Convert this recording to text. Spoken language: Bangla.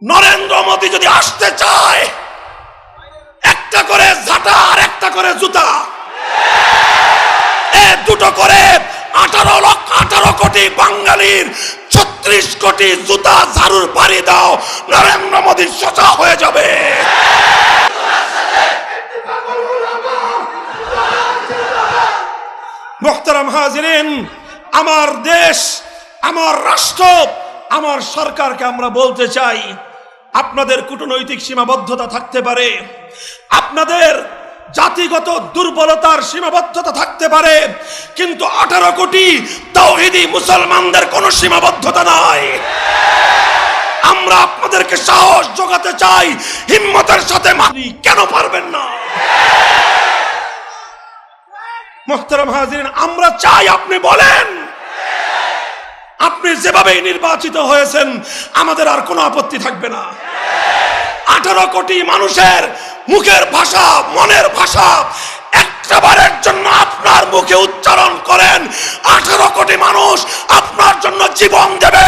নরেন্দ্র মোদী যদি আসতে চায়, একটা করে ঝাঁটা আর একটা করে জুতা, দুটো করে 18 কোটি বাঙালির 36 কোটি জুতা ঝাড়ুর বাড়ি দাও, নরেন্দ্র মোদী সোজা হয়ে যাবে। মুহতারাম হাজিরিন, আমার দেশ, আমার রাষ্ট্র, আমার সরকারকে আমরা বলতে চাই, আপনাদের কূটনৈতিক সীমাবদ্ধতা থাকতে পারে, আপনাদের জাতিগত দুর্বলতার সীমাবদ্ধতা থাকতে পারে, কিন্তু 18 কোটি তাওহীদি মুসলমানদের কোনো সীমাবদ্ধতা নাই। আমরা আপনাদেরকে সাহস যোগাতে চাই, হিম্মতের সাথে কেন পারবেন না? মুহতারাম হাজিরিন, আমরা চাই আপনি বলেন, আপনি যেভাবে নির্বাচিত হয়েছেন আমাদের আর কোনো আপত্তি থাকবে না। 18 কোটি মানুষের মুখের ভাষা, মনের ভাষা একবারের জন্য আপনার মুখে উচ্চারণ করেন, 18 কোটি মানুষ আপনার জন্য জীবন দেবে।